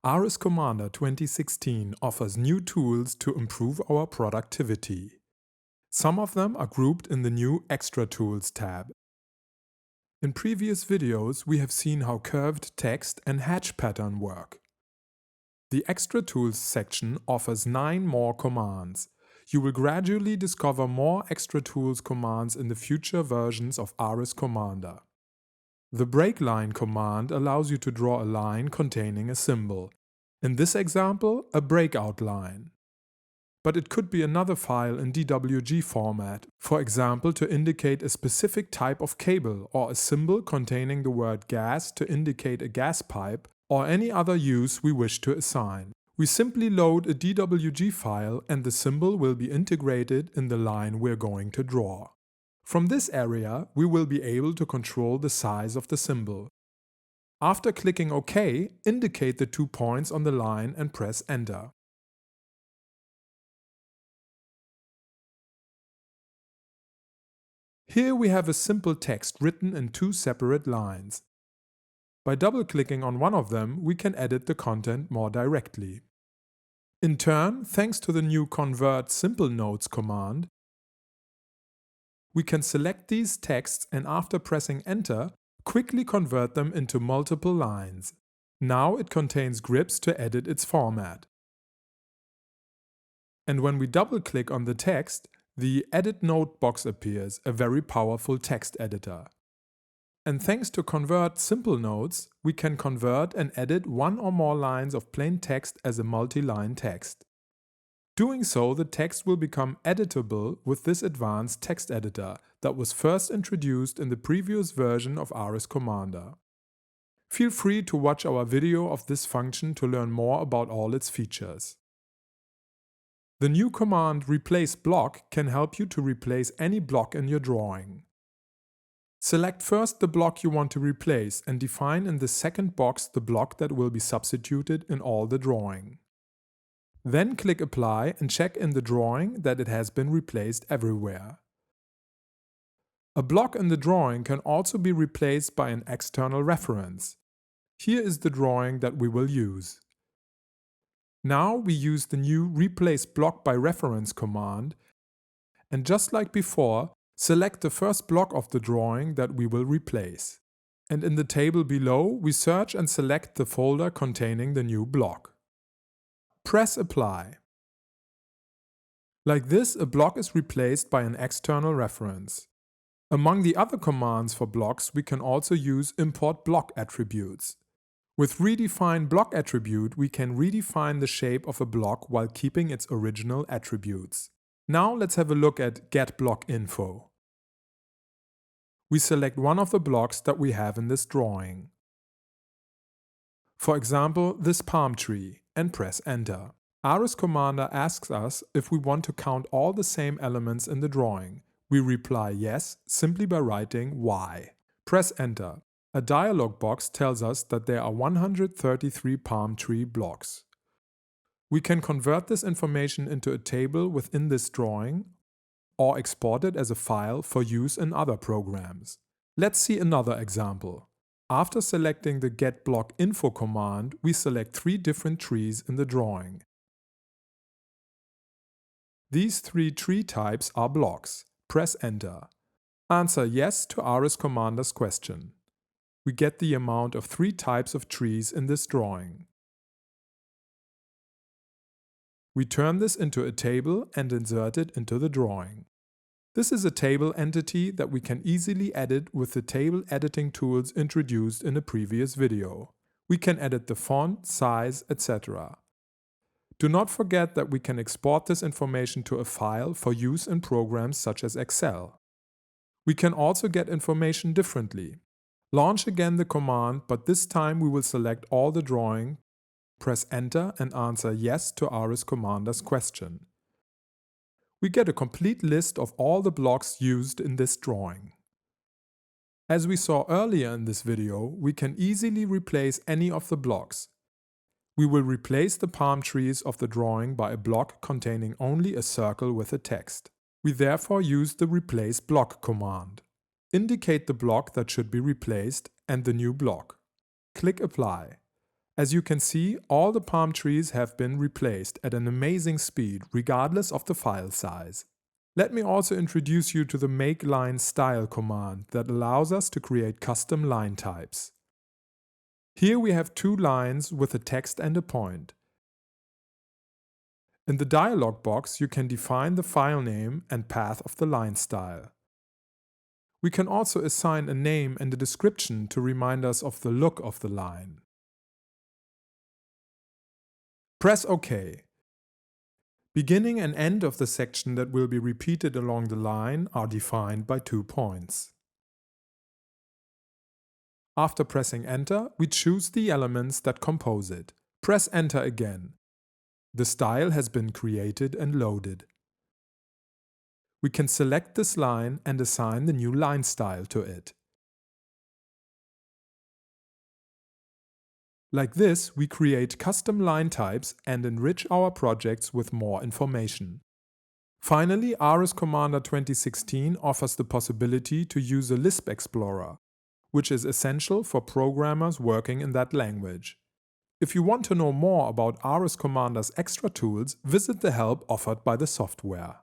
ARIS Commander 2016 offers new tools to improve our productivity. Some of them are grouped in the new Extra Tools tab. In previous videos, we have seen how curved text and hatch pattern work. The Extra Tools section offers 9 more commands. You will gradually discover more Extra Tools commands in the future versions of ARIS Commander. The break line command allows you to draw a line containing a symbol. In this example, a breakout line. But it could be another file in DWG format, for example to indicate a specific type of cable, or a symbol containing the word gas to indicate a gas pipe, or any other use we wish to assign. We simply load a DWG file and the symbol will be integrated in the line we're going to draw. From this area, we will be able to control the size of the symbol. After clicking OK, indicate the 2 points on the line and press Enter. Here we have a simple text written in 2 separate lines. By double-clicking on one of them, we can edit the content more directly. In turn, thanks to the new Convert Simple Notes command, we can select these texts and after pressing Enter, quickly convert them into multiple lines. Now it contains grips to edit its format. And when we double-click on the text, the Edit Note box appears, a very powerful text editor. And thanks to Convert Simple Notes, we can convert and edit 1 or more lines of plain text as a multi-line text. Doing so, the text will become editable with this advanced text editor that was first introduced in the previous version of ARIS Commander. Feel free to watch our video of this function to learn more about all its features. The new command Replace Block can help you to replace any block in your drawing. Select first the block you want to replace and define in the second box the block that will be substituted in all the drawing. Then click Apply and check in the drawing that it has been replaced everywhere. A block in the drawing can also be replaced by an external reference. Here is the drawing that we will use. Now we use the new Replace Block by Reference command, and just like before, select the first block of the drawing that we will replace. And in the table below, we search and select the folder containing the new block. Press Apply. Like this, a block is replaced by an external reference. Among the other commands for blocks, we can also use Import Block Attributes. With Redefine Block Attribute, we can redefine the shape of a block while keeping its original attributes. Now let's have a look at Get Block Info. We select one of the blocks that we have in this drawing. For example, this palm tree, and press Enter. ARIS Commander asks us if we want to count all the same elements in the drawing. We reply yes, simply by writing Y. Press Enter. A dialog box tells us that there are 133 palm tree blocks. We can convert this information into a table within this drawing, or export it as a file for use in other programs. Let's see another example. After selecting the Get Block Info command, we select 3 different trees in the drawing. These 3 tree types are blocks. Press Enter. Answer yes to ARIS Commander's question. We get the amount of 3 types of trees in this drawing. We turn this into a table and insert it into the drawing. This is a table entity that we can easily edit with the table editing tools introduced in a previous video. We can edit the font, size, etc. Do not forget that we can export this information to a file for use in programs such as Excel. We can also get information differently. Launch again the command, but this time we will select all the drawing, press Enter and answer yes to ARIS Commander's question. We get a complete list of all the blocks used in this drawing. As we saw earlier in this video, we can easily replace any of the blocks. We will replace the palm trees of the drawing by a block containing only a circle with a text. We therefore use the Replace Block command. Indicate the block that should be replaced and the new block. Click Apply. As you can see, all the palm trees have been replaced at an amazing speed, regardless of the file size. Let me also introduce you to the Make Line Style command that allows us to create custom line types. Here we have two lines with a text and a point. In the dialog box, you can define the file name and path of the line style. We can also assign a name and a description to remind us of the look of the line. Press OK. Beginning and end of the section that will be repeated along the line are defined by 2 points. After pressing Enter, we choose the elements that compose it. Press Enter again. The style has been created and loaded. We can select this line and assign the new line style to it. Like this, we create custom line types and enrich our projects with more information. Finally, Ares Commander 2016 offers the possibility to use a Lisp Explorer, which is essential for programmers working in that language. If you want to know more about Ares Commander's extra tools, visit the help offered by the software.